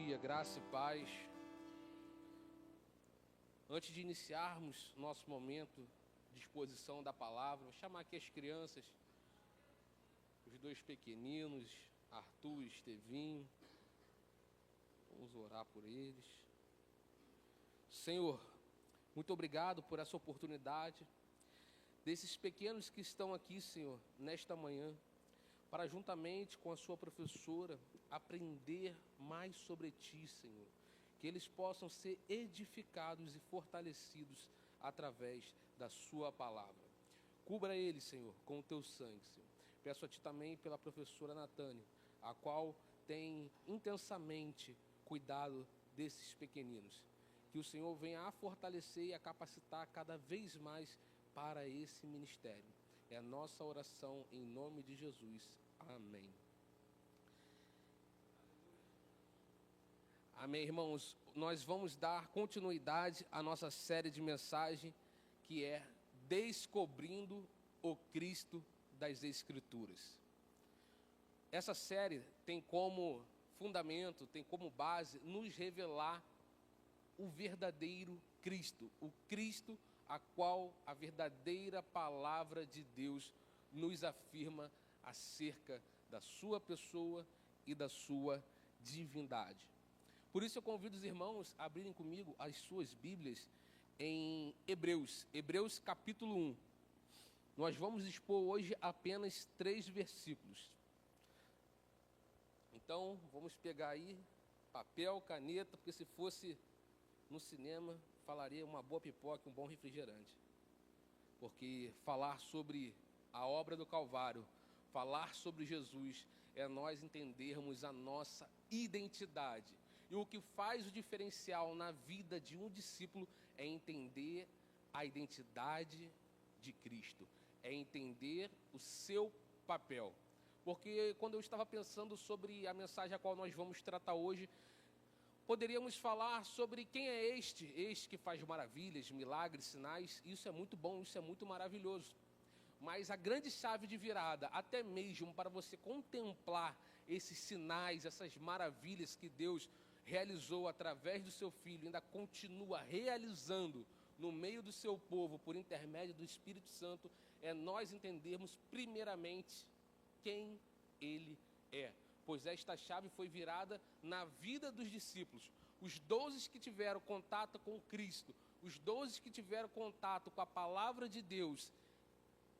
dia, graça e paz. Antes de iniciarmos nosso momento de exposição da palavra, vou chamar aqui as crianças, os dois pequeninos, Arthur e Estevinho. Vamos orar por eles. Senhor, muito obrigado por essa oportunidade desses pequenos que estão aqui, Senhor, nesta manhã, para juntamente com a sua professora aprender mais sobre Ti, Senhor. Que eles possam ser edificados e fortalecidos através da sua palavra. Cubra eles, Senhor, com o Teu sangue, Senhor. Peço a Ti também pela professora Natânia, a qual tem intensamente cuidado desses pequeninos. Que o Senhor venha a fortalecer e a capacitar cada vez mais para esse ministério. É a nossa oração em nome de Jesus. Amém. Amém, irmãos. Nós vamos dar continuidade à nossa série de mensagem que é Descobrindo o Cristo das Escrituras. Essa série tem como fundamento, tem como base nos revelar o verdadeiro Cristo, o Cristo a qual a verdadeira palavra de Deus nos afirma acerca da sua pessoa e da sua divindade. Por isso eu convido os irmãos a abrirem comigo as suas Bíblias em Hebreus capítulo 1. Nós vamos expor hoje apenas 3 versículos. Então, vamos pegar aí papel, caneta, porque se fosse no cinema, falaria uma boa pipoca e um bom refrigerante. Porque falar sobre a obra do Calvário, falar sobre Jesus, é nós entendermos a nossa identidade. E o que faz o diferencial na vida de um discípulo é entender a identidade de Cristo, é entender o seu papel. Porque quando eu estava pensando sobre a mensagem a qual nós vamos tratar hoje, poderíamos falar sobre quem é este que faz maravilhas, milagres, sinais. Isso é muito bom, isso é muito maravilhoso. Mas a grande chave de virada, até mesmo para você contemplar esses sinais, essas maravilhas que Deus realizou através do seu Filho, ainda continua realizando no meio do seu povo, por intermédio do Espírito Santo, é nós entendermos primeiramente quem Ele é. Pois esta chave foi virada na vida dos discípulos. Os 12 que tiveram contato com Cristo, os 12 que tiveram contato com a palavra de Deus,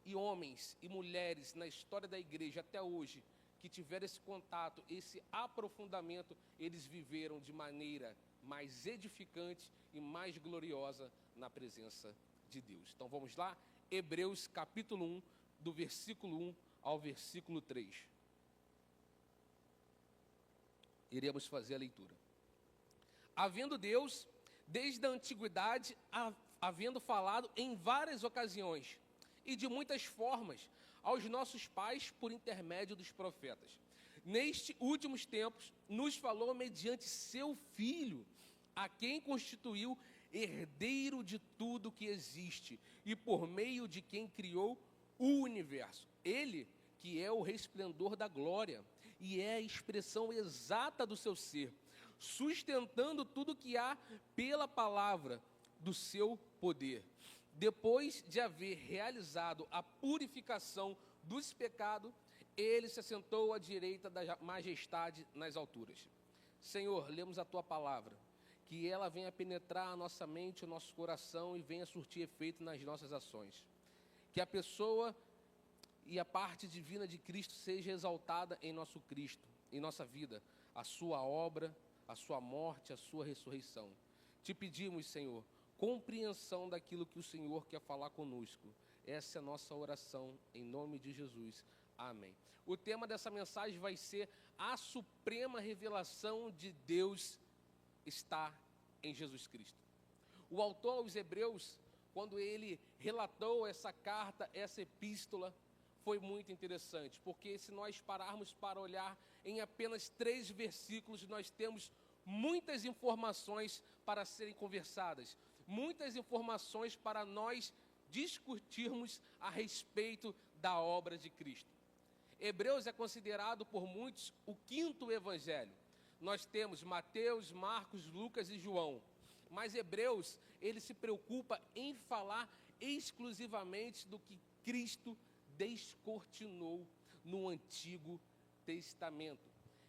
e homens e mulheres na história da igreja até hoje, que tiveram esse contato, esse aprofundamento, eles viveram de maneira mais edificante e mais gloriosa na presença de Deus. Então vamos lá, Hebreus capítulo 1, do versículo 1 ao versículo 3. Iremos fazer a leitura. Havendo Deus, desde a antiguidade, havendo falado em várias ocasiões e de muitas formas aos nossos pais por intermédio dos profetas. Nestes últimos tempos, nos falou mediante seu Filho, a quem constituiu herdeiro de tudo que existe e por meio de quem criou o universo. Ele que é o resplendor da glória e é a expressão exata do seu ser, sustentando tudo que há pela palavra do seu poder. Depois de haver realizado a purificação dos pecados, ele se assentou à direita da majestade nas alturas. Senhor, lemos a tua palavra, que ela venha penetrar a nossa mente, o nosso coração e venha surtir efeito nas nossas ações. Que a pessoa e a parte divina de Cristo seja exaltada em nosso Cristo, em nossa vida, a sua obra, a sua morte, a sua ressurreição. Te pedimos, Senhor, compreensão daquilo que o Senhor quer falar conosco. Essa é a nossa oração, em nome de Jesus. Amém. O tema dessa mensagem vai ser a suprema revelação de Deus está em Jesus Cristo. O autor aos Hebreus, quando ele relatou essa carta, essa epístola, foi muito interessante, porque se nós pararmos para olhar em apenas 3 versículos, nós temos muitas informações para serem conversadas, muitas informações para nós discutirmos a respeito da obra de Cristo. Hebreus é considerado por muitos o 5º evangelho. Nós temos Mateus, Marcos, Lucas e João. Mas Hebreus, ele se preocupa em falar exclusivamente do que Cristo descortinou no Antigo Testamento.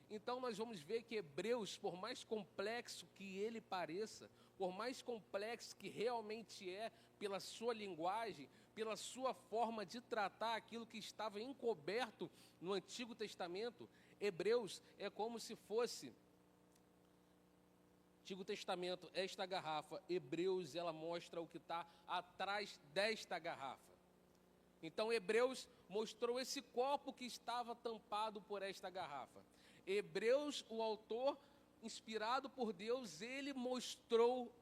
Então nós vamos ver que Hebreus, por mais complexo que ele pareça, por mais complexo que realmente é, pela sua linguagem, pela sua forma de tratar aquilo que estava encoberto no Antigo Testamento, Hebreus é como se fosse Antigo Testamento, esta garrafa. Hebreus, ela mostra o que está atrás desta garrafa. Então Hebreus mostrou esse copo que estava tampado por esta garrafa. Hebreus, o autor, inspirado por Deus, ele mostrou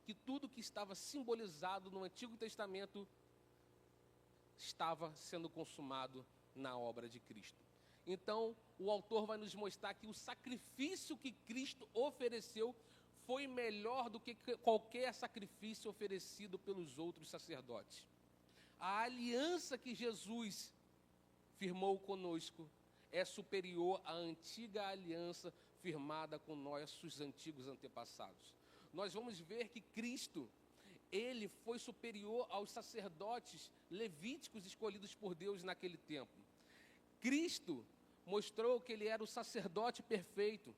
que tudo que estava simbolizado no Antigo Testamento estava sendo consumado na obra de Cristo. Então, o autor vai nos mostrar que o sacrifício que Cristo ofereceu foi melhor do que qualquer sacrifício oferecido pelos outros sacerdotes. A aliança que Jesus firmou conosco é superior à antiga aliança firmada com nossos antigos antepassados. Nós vamos ver que Cristo, ele foi superior aos sacerdotes levíticos escolhidos por Deus naquele tempo. Cristo mostrou que ele era o sacerdote perfeito,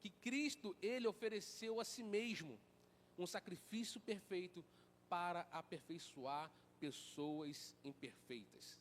que Cristo, ele ofereceu a si mesmo um sacrifício perfeito para aperfeiçoar pessoas imperfeitas.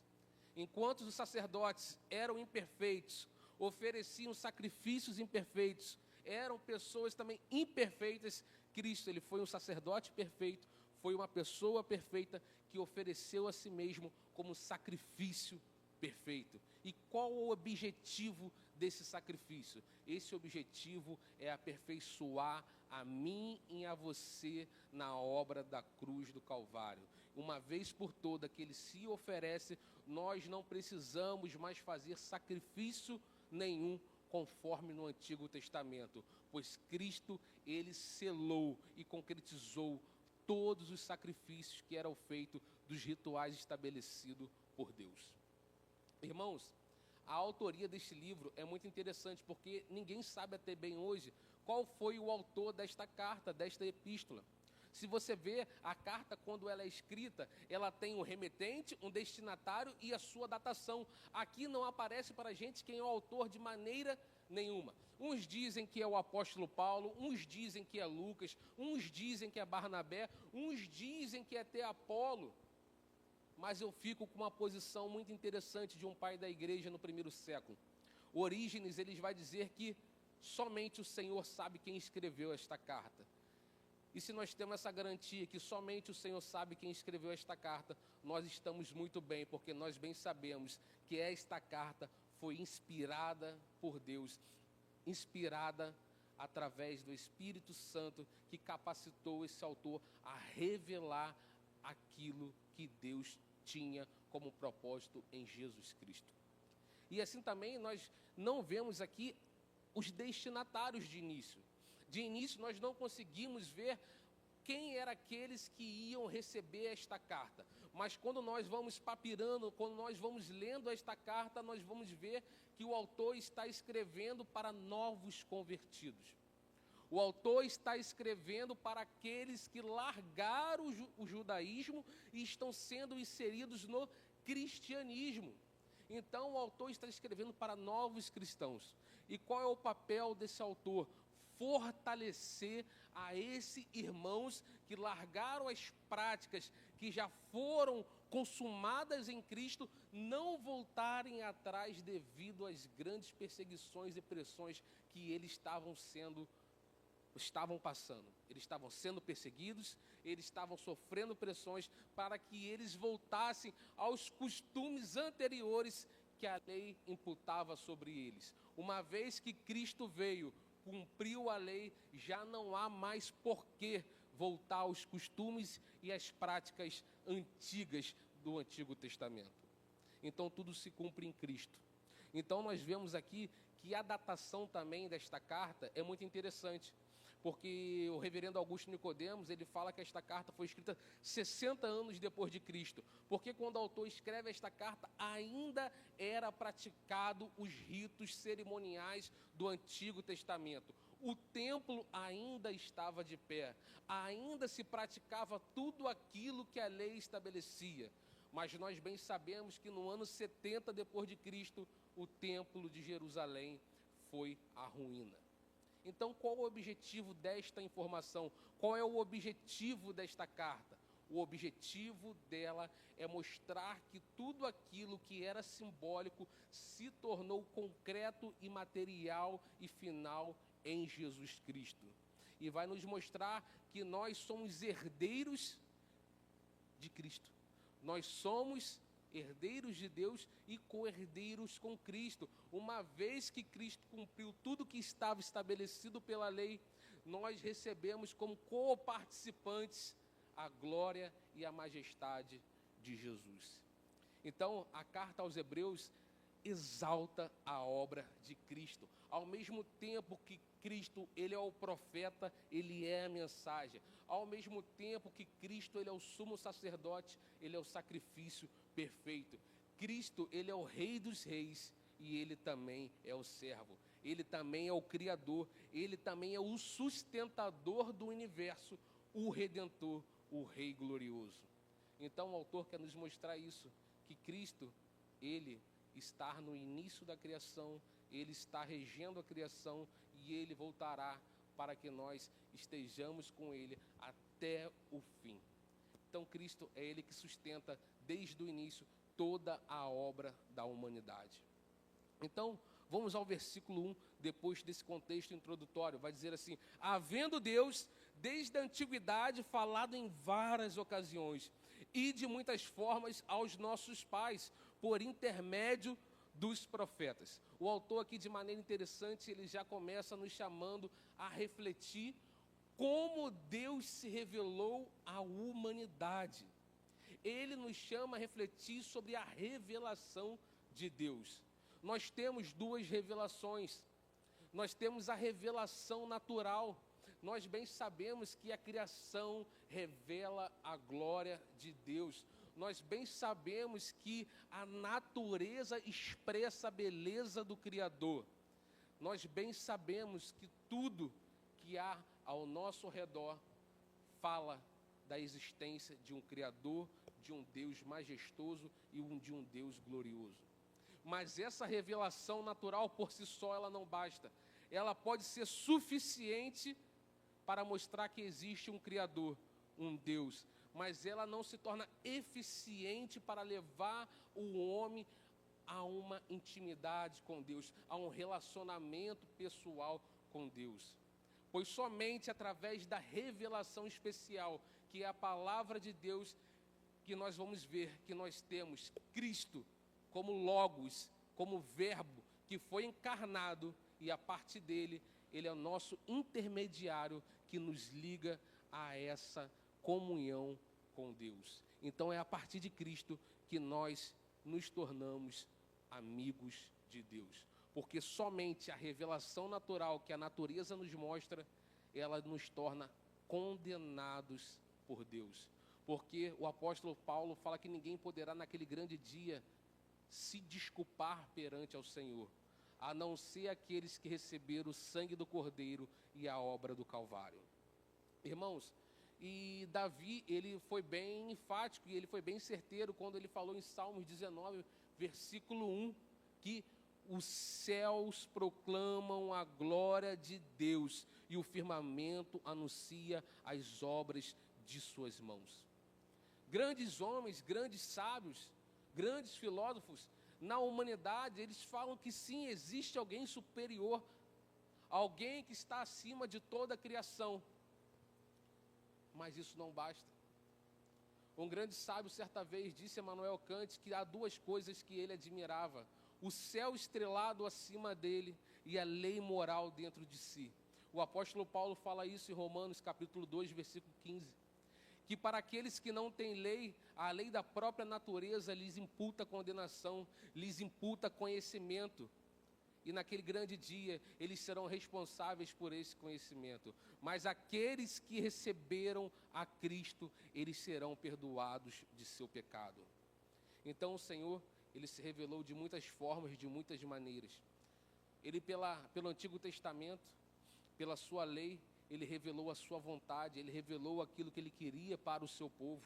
Enquanto os sacerdotes eram imperfeitos, ofereciam sacrifícios imperfeitos, eram pessoas também imperfeitas, Cristo, ele foi um sacerdote perfeito, foi uma pessoa perfeita que ofereceu a si mesmo como sacrifício perfeito. E qual o objetivo desse sacrifício? Esse objetivo é aperfeiçoar a mim e a você na obra da cruz do Calvário. Uma vez por toda que ele se oferece, nós não precisamos mais fazer sacrifício nenhum conforme no Antigo Testamento, pois Cristo, ele selou e concretizou todos os sacrifícios que eram feitos dos rituais estabelecidos por Deus. Irmãos, a autoria deste livro é muito interessante, porque ninguém sabe até bem hoje qual foi o autor desta carta, desta epístola. Se você vê a carta, quando ela é escrita, ela tem um remetente, um destinatário e a sua datação. Aqui não aparece para a gente quem é o autor de maneira nenhuma. Uns dizem que é o apóstolo Paulo, uns dizem que é Lucas, uns dizem que é Barnabé, uns dizem que é até Apolo. Mas eu fico com uma posição muito interessante de um pai da igreja no primeiro século. Orígenes, ele vai dizer que somente o Senhor sabe quem escreveu esta carta. E se nós temos essa garantia que somente o Senhor sabe quem escreveu esta carta, nós estamos muito bem, porque nós bem sabemos que esta carta foi inspirada por Deus, inspirada através do Espírito Santo, que capacitou esse autor a revelar aquilo que Deus tinha como propósito em Jesus Cristo. E assim também nós não vemos aqui os destinatários de início. De início nós não conseguimos ver quem eram aqueles que iam receber esta carta. Mas quando nós vamos papirando, quando nós vamos lendo esta carta, nós vamos ver que o autor está escrevendo para novos convertidos. O autor está escrevendo para aqueles que largaram o judaísmo e estão sendo inseridos no cristianismo. Então o autor está escrevendo para novos cristãos. E qual é o papel desse autor? Fortalecer a esses irmãos que largaram as práticas que já foram consumadas em Cristo, não voltarem atrás devido às grandes perseguições e pressões que eles estavam passando. Eles estavam sendo perseguidos, eles estavam sofrendo pressões para que eles voltassem aos costumes anteriores que a lei imputava sobre eles. Uma vez que Cristo veio, cumpriu a lei, já não há mais porquê voltar aos costumes e às práticas antigas do Antigo Testamento. Então tudo se cumpre em Cristo. Então nós vemos aqui que a datação também desta carta é muito interessante, porque o reverendo Augusto Nicodemos, ele fala que esta carta foi escrita 60 anos depois de Cristo, porque quando o autor escreve esta carta, ainda era praticado os ritos cerimoniais do Antigo Testamento. O templo ainda estava de pé, ainda se praticava tudo aquilo que a lei estabelecia. Mas nós bem sabemos que no ano 70 depois de Cristo, o templo de Jerusalém foi à ruína. Então, qual o objetivo desta informação? Qual é o objetivo desta carta? O objetivo dela é mostrar que tudo aquilo que era simbólico se tornou concreto e material e final em Jesus Cristo. E vai nos mostrar que nós somos herdeiros de Cristo. Nós somos herdeiros de Deus e co-herdeiros com Cristo. Uma vez que Cristo cumpriu tudo que estava estabelecido pela lei, nós recebemos como co-participantes a glória e a majestade de Jesus. Então, a carta aos Hebreus exalta a obra de Cristo. Ao mesmo tempo que Cristo, ele é o profeta, ele é a mensagem. Ao mesmo tempo que Cristo, ele é o sumo sacerdote, ele é o sacrifício perfeito. Cristo, ele é o Rei dos Reis e ele também é o servo. Ele também é o Criador, ele também é o sustentador do universo, o Redentor, o Rei glorioso. Então o autor quer nos mostrar isso, que Cristo, ele está no início da criação, ele está regendo a criação e ele voltará para que nós estejamos com ele até o fim. Então Cristo é ele que sustenta desde o início toda a obra da humanidade. Então, vamos ao versículo 1, depois desse contexto introdutório, vai dizer assim: havendo Deus, desde a antiguidade, falado em várias ocasiões, e de muitas formas aos nossos pais, por intermédio dos profetas. O autor aqui, de maneira interessante, ele já começa nos chamando a refletir como Deus se revelou à humanidade. Ele nos chama a refletir sobre a revelação de Deus. Nós temos duas revelações. Nós temos a revelação natural. Nós bem sabemos que a criação revela a glória de Deus. Nós bem sabemos que a natureza expressa a beleza do Criador. Nós bem sabemos que tudo que há ao nosso redor fala da existência de um Criador, de um Deus majestoso e de um Deus glorioso. Mas essa revelação natural por si só ela não basta. Ela pode ser suficiente para mostrar que existe um Criador, um Deus, mas ela não se torna eficiente para levar o homem a uma intimidade com Deus, a um relacionamento pessoal com Deus. Pois somente através da revelação especial, que é a palavra de Deus, que nós vamos ver que nós temos Cristo como Logos, como Verbo, que foi encarnado, e a partir dele, ele é o nosso intermediário que nos liga a essa comunhão com Deus. Então é a partir de Cristo que nós nos tornamos amigos de Deus. Porque somente a revelação natural que a natureza nos mostra, ela nos torna condenados por Deus. Porque o apóstolo Paulo fala que ninguém poderá naquele grande dia se desculpar perante ao Senhor, a não ser aqueles que receberam o sangue do Cordeiro e a obra do Calvário. Irmãos, e Davi, ele foi bem enfático e ele foi bem certeiro quando ele falou em Salmos 19, versículo 1, que os céus proclamam a glória de Deus e o firmamento anuncia as obras de suas mãos. Grandes homens, grandes sábios, grandes filósofos na humanidade, eles falam que sim, existe alguém superior, alguém que está acima de toda a criação. Mas isso não basta. Um grande sábio certa vez disse a Immanuel Kant que há duas coisas que ele admirava: o céu estrelado acima dele e a lei moral dentro de si. O apóstolo Paulo fala isso em Romanos capítulo 2, versículo 15. Que para aqueles que não têm lei, a lei da própria natureza lhes imputa condenação, lhes imputa conhecimento. E naquele grande dia, eles serão responsáveis por esse conhecimento. Mas aqueles que receberam a Cristo, eles serão perdoados de seu pecado. Então o Senhor, Ele se revelou de muitas formas, de muitas maneiras. Ele, pelo Antigo Testamento, pela sua lei, Ele revelou a sua vontade, Ele revelou aquilo que Ele queria para o seu povo.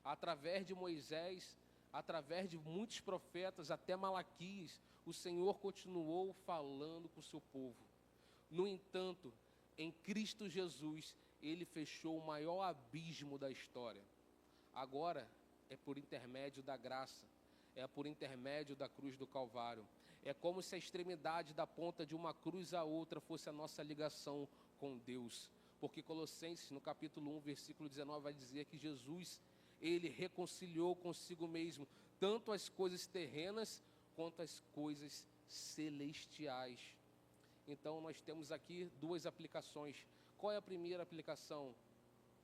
Através de Moisés, através de muitos profetas, até Malaquias, o Senhor continuou falando com o seu povo. No entanto, em Cristo Jesus, Ele fechou o maior abismo da história. Agora é por intermédio da graça, é por intermédio da cruz do Calvário. É como se a extremidade da ponta de uma cruz à outra fosse a nossa ligação com Deus. Porque Colossenses, no capítulo 1, versículo 19, vai dizer que Jesus, Ele reconciliou consigo mesmo tanto as coisas terrenas quanto as coisas celestiais. Então nós temos aqui duas aplicações. Qual é a primeira aplicação?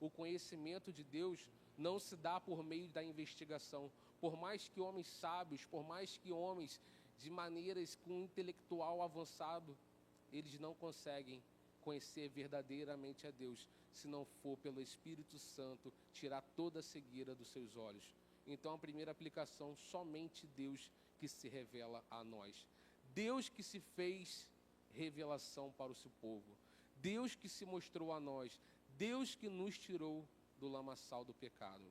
O conhecimento de Deus não se dá por meio da investigação. Por mais que homens sábios, por mais que homens de maneiras com intelectual avançado, eles não conseguem conhecer verdadeiramente a Deus, se não for pelo Espírito Santo tirar toda a cegueira dos seus olhos. Então a primeira aplicação, somente Deus que se revela a nós. Deus que se fez revelação para o seu povo. Deus que se mostrou a nós. Deus que nos tirou do lamaçal do pecado.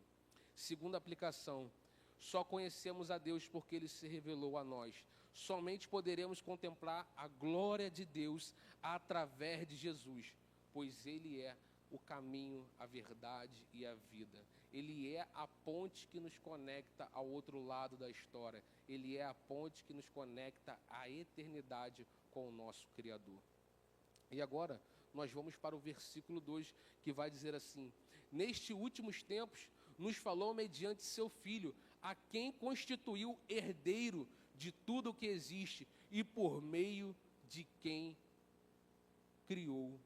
Segunda aplicação, só conhecemos a Deus porque Ele se revelou a nós. Somente poderemos contemplar a glória de Deus através de Jesus, pois Ele é o caminho, a verdade e a vida. Ele é a ponte que nos conecta ao outro lado da história. Ele é a ponte que nos conecta à eternidade com o nosso Criador. E agora, nós vamos para o versículo 2, que vai dizer assim: Nestes últimos tempos, nos falou mediante seu Filho, a quem constituiu herdeiro de tudo o que existe e por meio de quem criou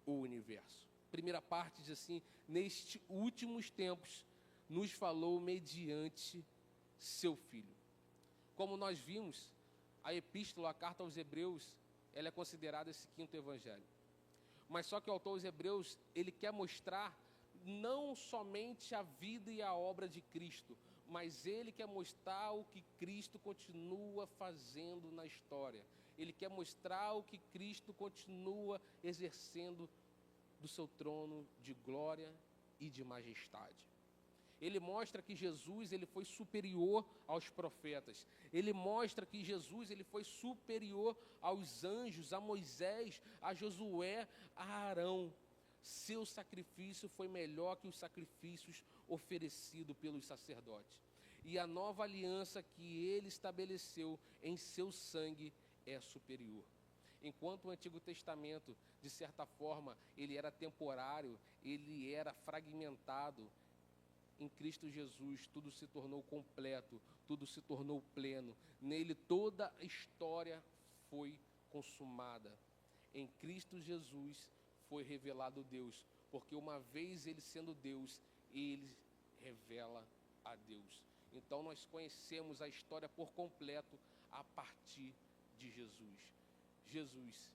o universo. Primeira parte diz assim: nestes últimos tempos, nos falou mediante seu Filho. Como nós vimos, a epístola, a carta aos Hebreus, ela é considerada esse quinto evangelho. Mas só que o autor aos Hebreus, ele quer mostrar não somente a vida e a obra de Cristo, mas ele quer mostrar o que Cristo continua fazendo na história. Ele quer mostrar o que Cristo continua exercendo do seu trono de glória e de majestade. Ele mostra que Jesus, ele foi superior aos profetas. Ele mostra que Jesus, ele foi superior aos anjos, a Moisés, a Josué, a Arão. Seu sacrifício foi melhor que os sacrifícios oferecidos pelos sacerdotes. E a nova aliança que ele estabeleceu em seu sangue é superior. Enquanto o Antigo Testamento, de certa forma, ele era temporário, ele era fragmentado, em Cristo Jesus tudo se tornou completo, tudo se tornou pleno. Nele toda a história foi consumada. Em Cristo Jesus foi revelado Deus, porque uma vez ele sendo Deus, ele revela a Deus. Então nós conhecemos a história por completo a partir de Jesus. Jesus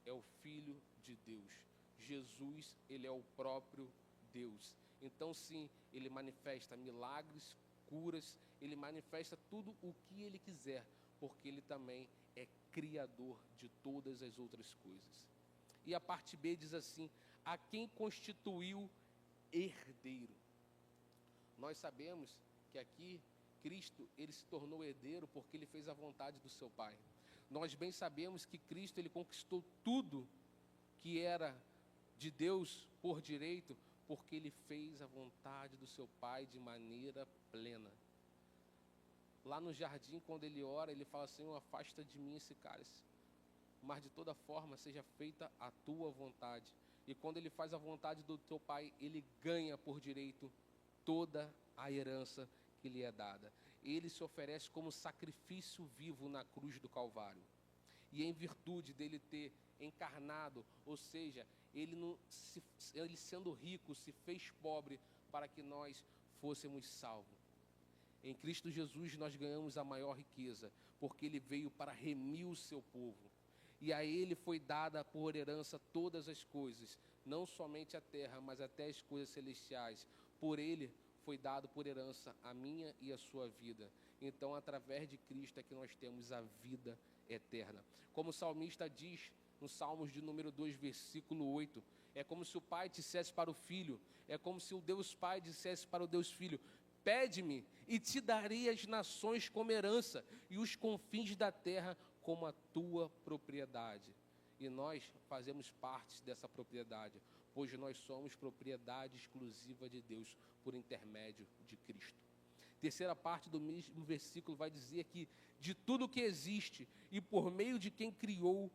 é o Filho de Deus. Jesus, ele é o próprio Deus. Então sim, ele manifesta milagres, curas, ele manifesta tudo o que ele quiser, porque ele também é criador de todas as outras coisas. E a parte B diz assim: a quem constituiu herdeiro. Nós sabemos que aqui Cristo, ele se tornou herdeiro porque ele fez a vontade do seu Pai. Nós bem sabemos que Cristo, ele conquistou tudo que era de Deus por direito, porque ele fez a vontade do seu Pai de maneira plena. Lá no jardim, quando ele ora, ele fala: Senhor, afasta de mim esse cálice, mas de toda forma seja feita a tua vontade. E quando ele faz a vontade do teu Pai, ele ganha por direito toda a herança que lhe é dada. Ele se oferece como sacrifício vivo na cruz do Calvário. E em virtude dele ter encarnado, ou seja, ele sendo rico, se fez pobre para que nós fôssemos salvos. Em Cristo Jesus nós ganhamos a maior riqueza, porque ele veio para remir o seu povo. E a ele foi dada por herança todas as coisas, não somente a terra, mas até as coisas celestiais. Por ele foi dado por herança a minha e a sua vida. Então, através de Cristo é que nós temos a vida eterna. Como o salmista diz no Salmos de número 2, versículo 8, é como se o pai dissesse para o filho, é como se o Deus Pai dissesse para o Deus Filho: pede-me e te darei as nações como herança e os confins da terra como a tua propriedade. E nós fazemos parte dessa propriedade, pois nós somos propriedade exclusiva de Deus por intermédio de Cristo. Terceira parte do mesmo versículo vai dizer que de tudo que existe e por meio de quem criou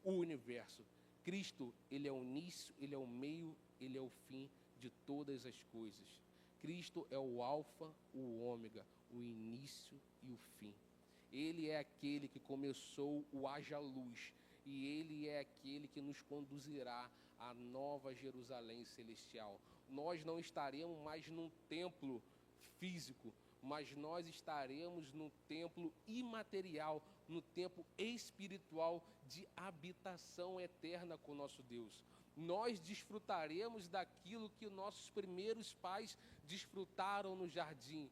o universo, Cristo, ele é o início, ele é o meio, ele é o fim de todas as coisas. Cristo é o alfa, o ômega, o início e o fim. Ele é aquele que começou o haja luz, e ele é aquele que nos conduzirá à nova Jerusalém celestial. Nós não estaremos mais num templo físico, mas nós estaremos no templo imaterial, no templo espiritual de habitação eterna com nosso Deus. Nós desfrutaremos daquilo que nossos primeiros pais desfrutaram no jardim,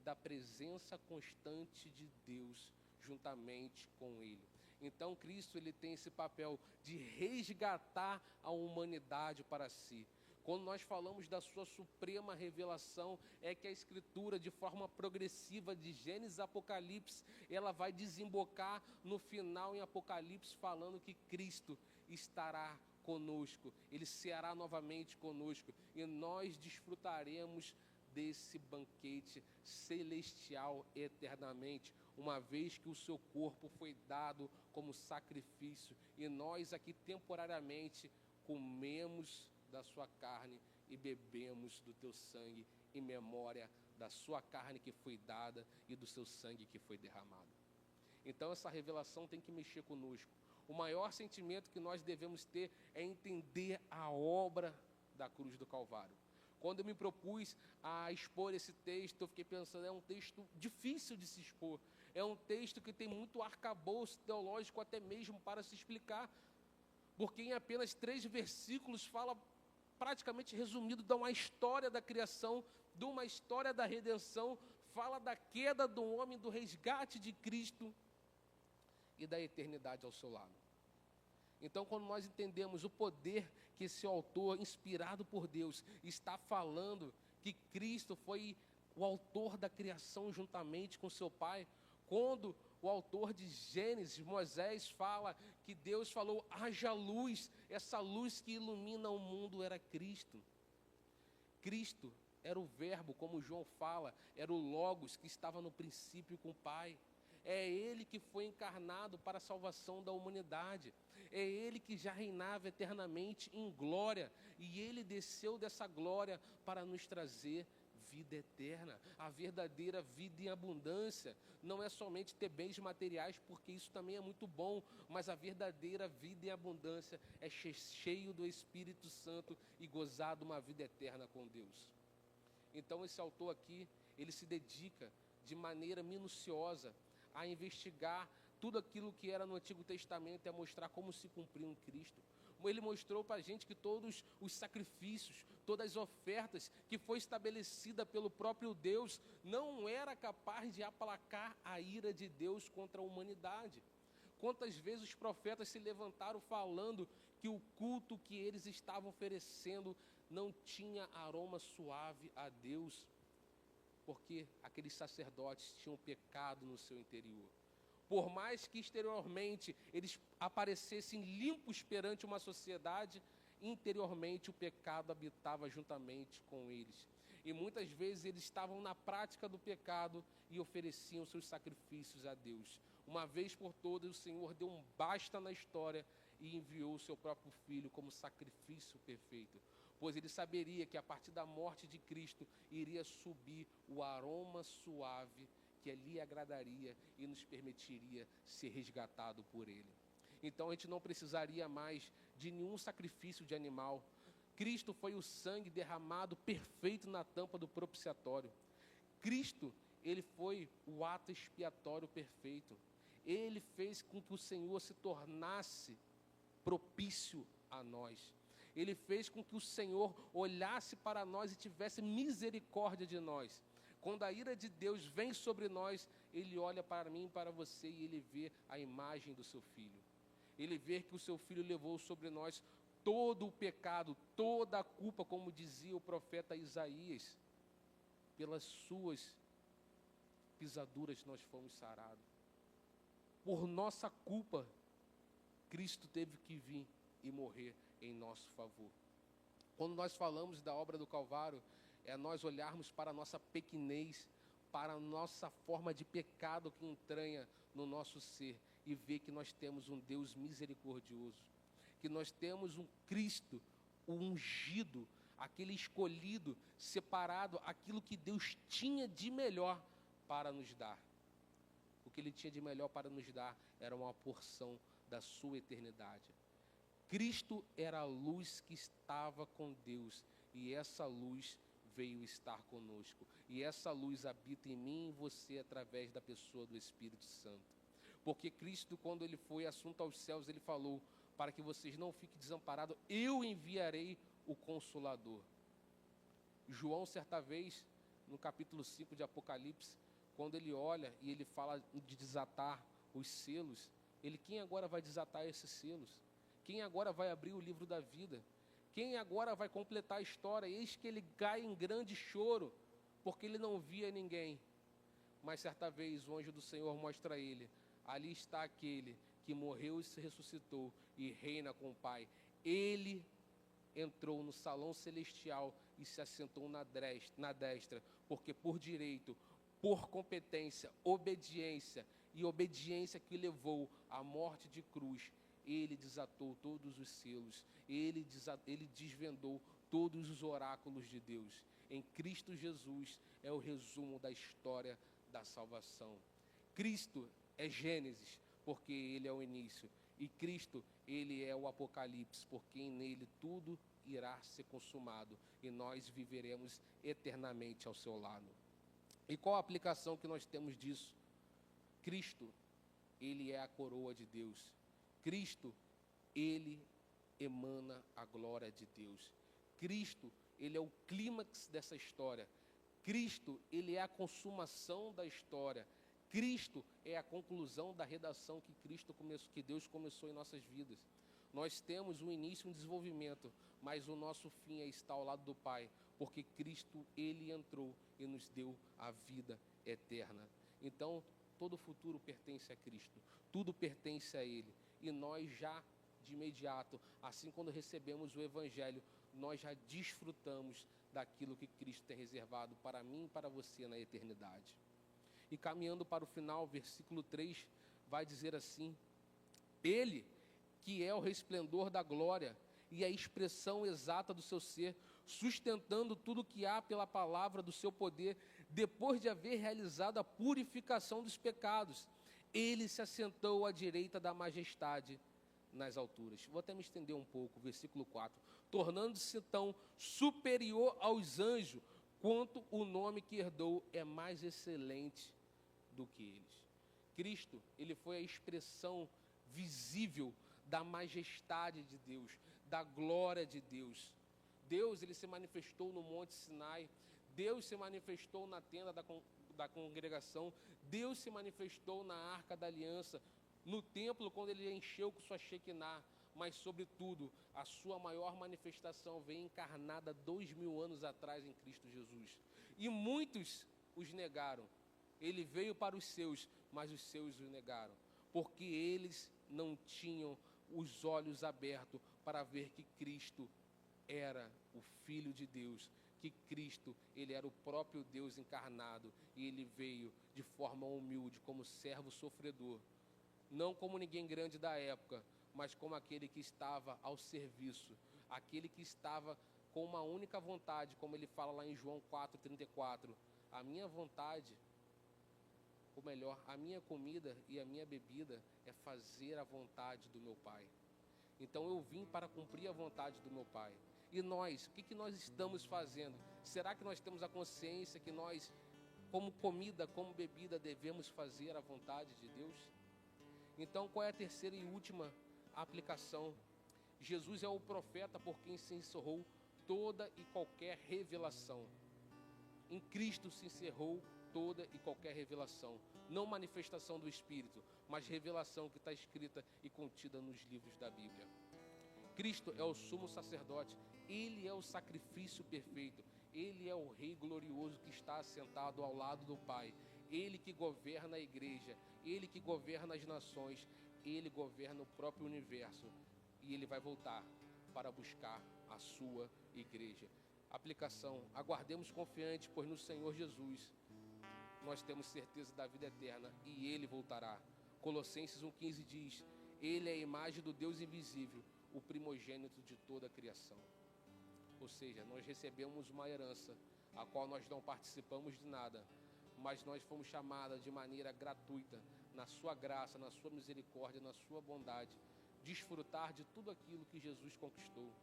da presença constante de Deus juntamente com Ele. Então Cristo, ele tem esse papel de resgatar a humanidade para si. Quando nós falamos da sua suprema revelação, é que a Escritura, de forma progressiva, de Gênesis a Apocalipse, ela vai desembocar no final em Apocalipse, falando que Cristo estará conosco, ele ceará novamente conosco, e nós desfrutaremos desse banquete celestial eternamente, uma vez que o seu corpo foi dado como sacrifício, e nós aqui temporariamente comemos da sua carne e bebemos do teu sangue, em memória da sua carne que foi dada e do seu sangue que foi derramado. Então essa revelação tem que mexer conosco. O maior sentimento que nós devemos ter é entender a obra da cruz do Calvário. Quando eu me propus a expor esse texto, eu fiquei pensando, é um texto difícil de se expor. É um texto que tem muito arcabouço teológico até mesmo para se explicar. Porque em apenas 3 versículos fala, praticamente resumido, de uma história da criação, de uma história da redenção, fala da queda do homem, do resgate de Cristo e da eternidade ao seu lado. Então, quando nós entendemos o poder que esse autor, inspirado por Deus, está falando, que Cristo foi o autor da criação juntamente com seu Pai, quando o autor de Gênesis, Moisés, fala que Deus falou, haja luz, essa luz que ilumina o mundo era Cristo. Cristo era o verbo, como João fala, era o Logos que estava no princípio com o Pai. É Ele que foi encarnado para a salvação da humanidade. É Ele que já reinava eternamente em glória. E Ele desceu dessa glória para nos trazer vida eterna, a verdadeira vida em abundância. Não é somente ter bens materiais, porque isso também é muito bom, mas a verdadeira vida em abundância é cheio do Espírito Santo e gozar de uma vida eterna com Deus. Então esse autor aqui, ele se dedica de maneira minuciosa a investigar tudo aquilo que era no Antigo Testamento e a mostrar como se cumpriu em Cristo. Ele mostrou para a gente que todos os sacrifícios, todas as ofertas que foi estabelecida pelo próprio Deus, não era capaz de aplacar a ira de Deus contra a humanidade. Quantas vezes os profetas se levantaram falando que o culto que eles estavam oferecendo não tinha aroma suave a Deus, porque aqueles sacerdotes tinham pecado no seu interior. Por mais que exteriormente eles aparecessem limpos perante uma sociedade, interiormente o pecado habitava juntamente com eles. E muitas vezes eles estavam na prática do pecado e ofereciam seus sacrifícios a Deus. Uma vez por todas, o Senhor deu um basta na história e enviou o seu próprio Filho como sacrifício perfeito. Pois ele saberia que a partir da morte de Cristo iria subir o aroma suave que lhe agradaria e nos permitiria ser resgatado por ele. Então a gente não precisaria mais de nenhum sacrifício de animal. Cristo foi o sangue derramado perfeito na tampa do propiciatório. Cristo, ele foi o ato expiatório perfeito. Ele fez com que o Senhor se tornasse propício a nós. Ele fez com que o Senhor olhasse para nós e tivesse misericórdia de nós. Quando a ira de Deus vem sobre nós, Ele olha para mim e para você e Ele vê a imagem do seu Filho. Ele vê que o seu Filho levou sobre nós todo o pecado, toda a culpa, como dizia o profeta Isaías. Pelas suas pisaduras nós fomos sarados. Por nossa culpa, Cristo teve que vir e morrer em nosso favor. Quando nós falamos da obra do Calvário, é nós olharmos para a nossa pequenez, para a nossa forma de pecado que entranha no nosso ser e ver que nós temos um Deus misericordioso, que nós temos um Cristo, o ungido, aquele escolhido, separado, aquilo que Deus tinha de melhor para nos dar. O que Ele tinha de melhor para nos dar era uma porção da sua eternidade. Cristo era a luz que estava com Deus, e essa luz veio estar conosco. E essa luz habita em mim e em você através da pessoa do Espírito Santo. Porque Cristo, quando Ele foi assunto aos céus, Ele falou, para que vocês não fiquem desamparados, eu enviarei o Consolador. João, certa vez, no capítulo 5 de Apocalipse, quando ele olha e ele fala de desatar os selos, quem agora vai desatar esses selos? Quem agora vai abrir o livro da vida? Quem agora vai completar a história? Eis que ele cai em grande choro, porque ele não via ninguém. Mas certa vez o anjo do Senhor mostra a ele, ali está aquele que morreu e se ressuscitou e reina com o Pai. Ele entrou no salão celestial e se assentou na destra, porque por direito, por competência, obediência que levou à morte de cruz, Ele desatou todos os selos, Ele desvendou todos os oráculos de Deus. Em Cristo Jesus é o resumo da história da salvação. Cristo é Gênesis, porque Ele é o início. E Cristo, Ele é o Apocalipse, porque nele tudo irá ser consumado e nós viveremos eternamente ao seu lado. E qual a aplicação que nós temos disso? Cristo, Ele é a coroa de Deus. Cristo, Ele emana a glória de Deus. Cristo, Ele é o clímax dessa história. Cristo, Ele é a consumação da história. Cristo é a conclusão da redação que Deus começou em nossas vidas. Nós temos um início, um desenvolvimento, mas o nosso fim é estar ao lado do Pai, porque Cristo, Ele entrou e nos deu a vida eterna. Então, todo o futuro pertence a Cristo, tudo pertence a Ele. E nós já, de imediato, assim quando recebemos o Evangelho, nós já desfrutamos daquilo que Cristo tem reservado para mim e para você na eternidade. E caminhando para o final, versículo 3, vai dizer assim, Ele, que é o resplendor da glória e a expressão exata do seu ser, sustentando tudo que há pela palavra do seu poder, depois de haver realizado a purificação dos pecados, Ele se assentou à direita da majestade nas alturas. Vou até me estender um pouco, versículo 4. Tornando-se então superior aos anjos, quanto o nome que herdou é mais excelente do que eles. Cristo, Ele foi a expressão visível da majestade de Deus, da glória de Deus. Deus, Ele se manifestou no Monte Sinai, Deus se manifestou na tenda da congregação, Deus se manifestou na Arca da Aliança, no templo quando Ele encheu com sua Shekinah, mas sobretudo a sua maior manifestação veio encarnada 2000 anos atrás em Cristo Jesus. E muitos os negaram. Ele veio para os seus, mas os seus o negaram, porque eles não tinham os olhos abertos para ver que Cristo era o Filho de Deus, que Cristo, Ele era o próprio Deus encarnado, e Ele veio de forma humilde, como servo sofredor, não como ninguém grande da época, mas como aquele que estava ao serviço, aquele que estava com uma única vontade, como ele fala lá em João 4,34, a minha vontade, ou melhor, a minha comida e a minha bebida é fazer a vontade do meu Pai. Então eu vim para cumprir a vontade do meu Pai. E nós, o que nós estamos fazendo? Será que nós temos a consciência que nós, como comida, como bebida, devemos fazer a vontade de Deus? Então, qual é a terceira e última aplicação? Jesus é o profeta por quem se encerrou toda e qualquer revelação. Em Cristo se encerrou toda e qualquer revelação. Não manifestação do Espírito, mas revelação que está escrita e contida nos livros da Bíblia. Cristo é o sumo sacerdote, Ele é o sacrifício perfeito, Ele é o Rei glorioso que está assentado ao lado do Pai, Ele que governa a igreja, Ele que governa as nações, Ele governa o próprio universo, e Ele vai voltar para buscar a sua igreja. Aplicação: aguardemos confiantes, pois no Senhor Jesus nós temos certeza da vida eterna e Ele voltará. Colossenses 1,15 diz: Ele é a imagem do Deus invisível, o primogênito de toda a criação. Ou seja, nós recebemos uma herança, a qual nós não participamos de nada, mas nós fomos chamados de maneira gratuita, na sua graça, na sua misericórdia, na sua bondade, desfrutar de tudo aquilo que Jesus conquistou.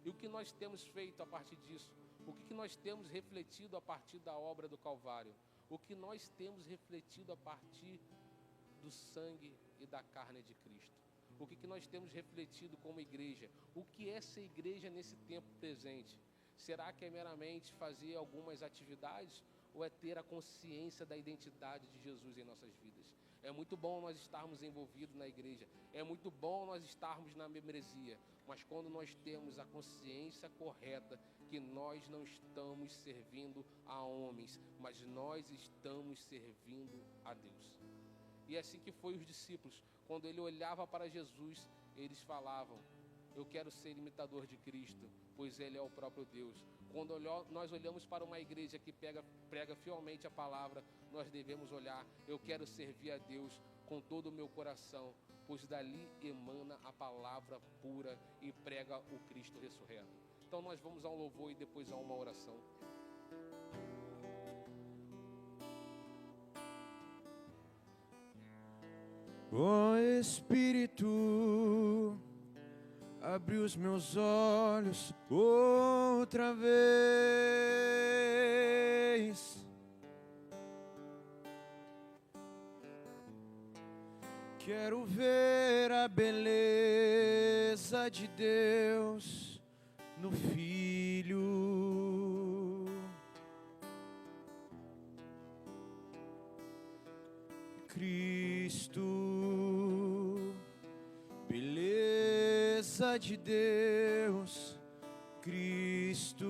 E o que nós temos feito a partir disso? O que nós temos refletido a partir da obra do Calvário? O que nós temos refletido a partir do sangue e da carne de Cristo? O que nós temos refletido como igreja? O que é ser igreja nesse tempo presente? Será que é meramente fazer algumas atividades ou é ter a consciência da identidade de Jesus em nossas vidas? É muito bom nós estarmos envolvidos na igreja, é muito bom nós estarmos na membresia, mas quando nós temos a consciência correta que nós não estamos servindo a homens, mas nós estamos servindo a Deus. E é assim que foi os discípulos. Quando ele olhava para Jesus, eles falavam: eu quero ser imitador de Cristo, pois Ele é o próprio Deus. Quando nós olhamos para uma igreja que prega fielmente a palavra, nós devemos olhar: eu quero servir a Deus com todo o meu coração, pois dali emana a palavra pura e prega o Cristo ressurreto. Então nós vamos a um louvor e depois a uma oração. Ó Espírito, abre os meus olhos outra vez. Quero ver a beleza de Deus no Filho. Cristo, beleza de Deus, Cristo,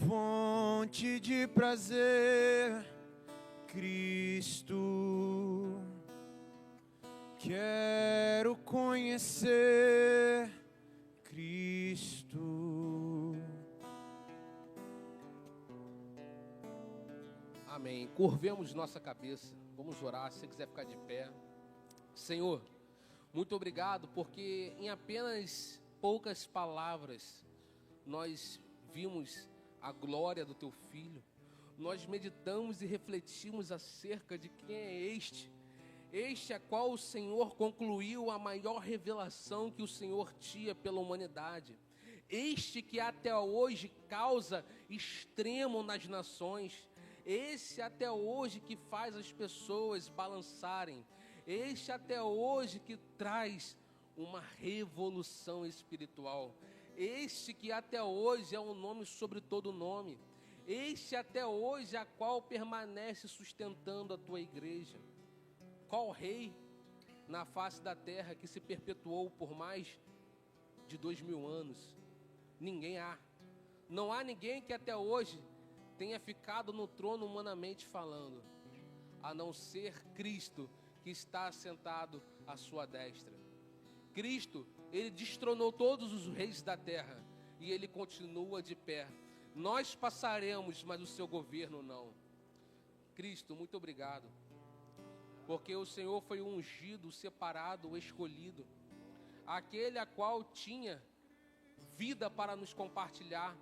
fonte de prazer, Cristo, quero conhecer Cristo. Amém. Curvemos nossa cabeça. Vamos orar. Se você quiser ficar de pé. Senhor, muito obrigado, porque em apenas poucas palavras nós vimos a glória do Teu Filho. Nós meditamos e refletimos acerca de quem é este a qual o Senhor concluiu a maior revelação que o Senhor tinha pela humanidade. Este que até hoje causa extremo nas nações. Esse até hoje que faz as pessoas balançarem. Este até hoje que traz uma revolução espiritual. Este que até hoje é um nome sobre todo nome. Este até hoje a qual permanece sustentando a tua igreja. Qual rei na face da terra que se perpetuou por mais de 2000 anos? Ninguém há. Não há ninguém que até hoje tenha ficado no trono humanamente falando, a não ser Cristo, que está assentado à sua destra. Cristo, Ele destronou todos os reis da terra e Ele continua de pé. Nós passaremos, mas o seu governo não. Cristo, muito obrigado, porque o Senhor foi o ungido, o separado, o escolhido, aquele a qual tinha vida para nos compartilhar,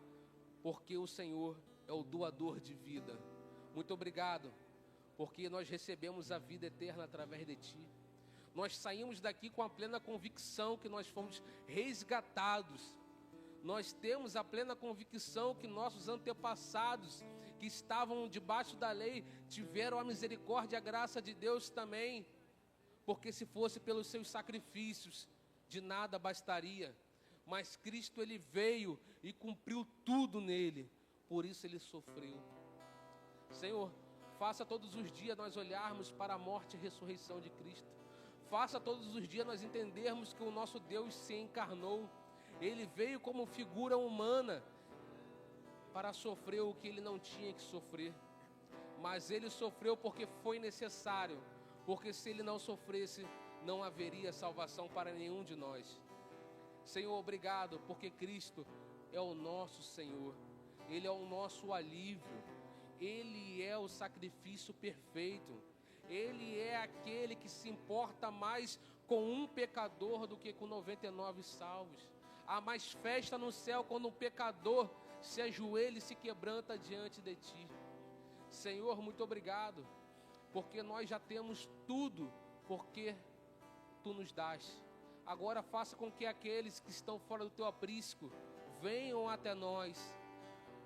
porque o Senhor é o doador de vida. Muito obrigado, porque nós recebemos a vida eterna através de Ti. Nós saímos daqui com a plena convicção que nós fomos resgatados. Nós temos a plena convicção que nossos antepassados que estavam debaixo da lei tiveram a misericórdia e a graça de Deus também, porque se fosse pelos seus sacrifícios, de nada bastaria. Mas Cristo, Ele veio e cumpriu tudo nele, por isso Ele sofreu. Senhor, faça todos os dias nós olharmos para a morte e ressurreição de Cristo. Faça todos os dias nós entendermos que o nosso Deus se encarnou. Ele veio como figura humana para sofrer o que Ele não tinha que sofrer. Mas Ele sofreu porque foi necessário, porque se Ele não sofresse, não haveria salvação para nenhum de nós. Senhor, obrigado, porque Cristo é o nosso Senhor. Ele é o nosso alívio. Ele é o sacrifício perfeito. Ele é aquele que se importa mais com um pecador do que com 99 salvos. Há mais festa no céu quando um pecador se ajoelha e se quebranta diante de Ti. Senhor, muito obrigado, porque nós já temos tudo, porque Tu nos dás. Agora faça com que aqueles que estão fora do Teu aprisco venham até nós,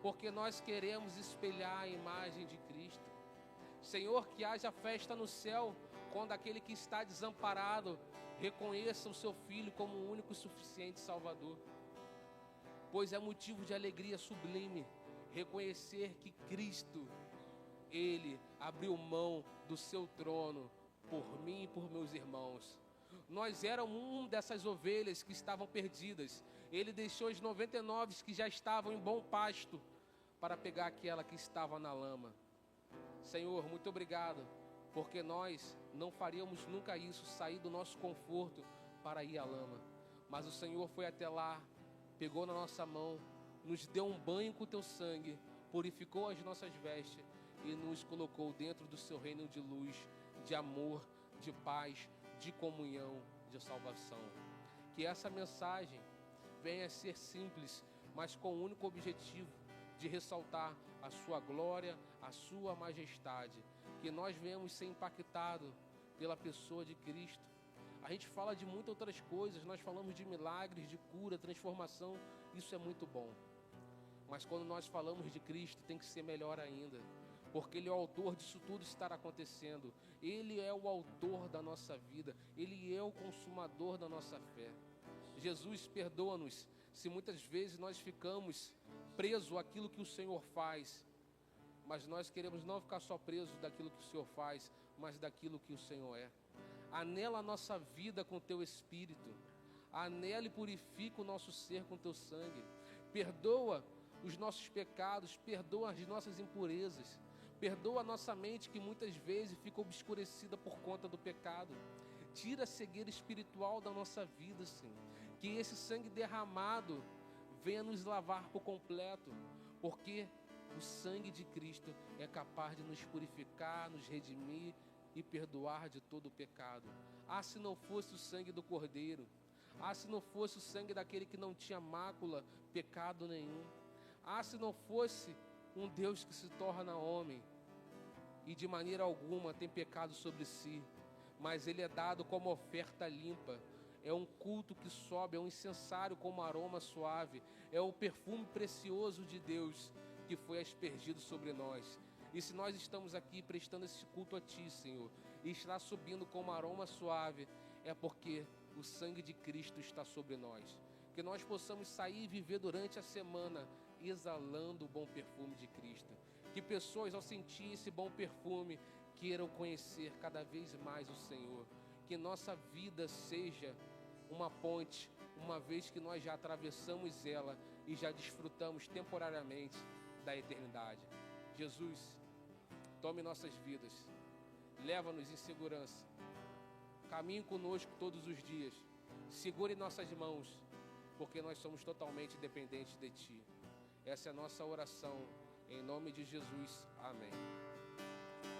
porque nós queremos espelhar a imagem de Cristo. Senhor, que haja festa no céu quando aquele que está desamparado reconheça o seu Filho como o único e suficiente Salvador. Pois é motivo de alegria sublime reconhecer que Cristo, Ele abriu mão do seu trono por mim e por meus irmãos. Nós éramos uma dessas ovelhas que estavam perdidas. Ele deixou as 99 que já estavam em bom pasto para pegar aquela que estava na lama. Senhor, muito obrigado, porque nós não faríamos nunca isso, sair do nosso conforto para ir à lama. Mas o Senhor foi até lá, pegou na nossa mão, nos deu um banho com o Teu sangue, purificou as nossas vestes e nos colocou dentro do Seu reino de luz, de amor, de paz, de comunhão, de salvação. Que essa mensagem venha a ser simples, mas com o único objetivo de ressaltar a Sua glória, a Sua majestade. Que nós venhamos ser impactados pela pessoa de Cristo. A gente fala de muitas outras coisas, nós falamos de milagres, de cura, transformação, isso é muito bom. Mas quando nós falamos de Cristo, tem que ser melhor ainda, porque Ele é o autor disso tudo estar acontecendo. Ele é o autor da nossa vida, Ele é o consumador da nossa fé. Jesus, perdoa-nos se muitas vezes nós ficamos presos àquilo que o Senhor faz, mas nós queremos não ficar só presos daquilo que o Senhor faz, mas daquilo que o Senhor é. Anela a nossa vida com Teu Espírito, anela e purifica o nosso ser com Teu sangue. Perdoa os nossos pecados, perdoa as nossas impurezas, perdoa a nossa mente que muitas vezes fica obscurecida por conta do pecado. Tira a cegueira espiritual da nossa vida, Senhor. Que esse sangue derramado venha nos lavar por completo, porque o sangue de Cristo é capaz de nos purificar, nos redimir e perdoar de todo o pecado. Ah, se não fosse o sangue do Cordeiro, ah, se não fosse o sangue daquele que não tinha mácula, pecado nenhum, ah, se não fosse um Deus que se torna homem e de maneira alguma tem pecado sobre si, mas Ele é dado como oferta limpa, é um culto que sobe, é um incensário como aroma suave, é o perfume precioso de Deus que foi aspergido sobre nós. E se nós estamos aqui prestando esse culto a Ti, Senhor, e está subindo como aroma suave, é porque o sangue de Cristo está sobre nós. Que nós possamos sair e viver durante a semana exalando o bom perfume de Cristo. Que pessoas, ao sentir esse bom perfume, queiram conhecer cada vez mais o Senhor. Que nossa vida seja uma ponte, uma vez que nós já atravessamos ela e já desfrutamos temporariamente da eternidade. Jesus, tome nossas vidas, leva-nos em segurança, caminhe conosco todos os dias, segure nossas mãos, porque nós somos totalmente dependentes de Ti. Essa é a nossa oração, em nome de Jesus. Amém.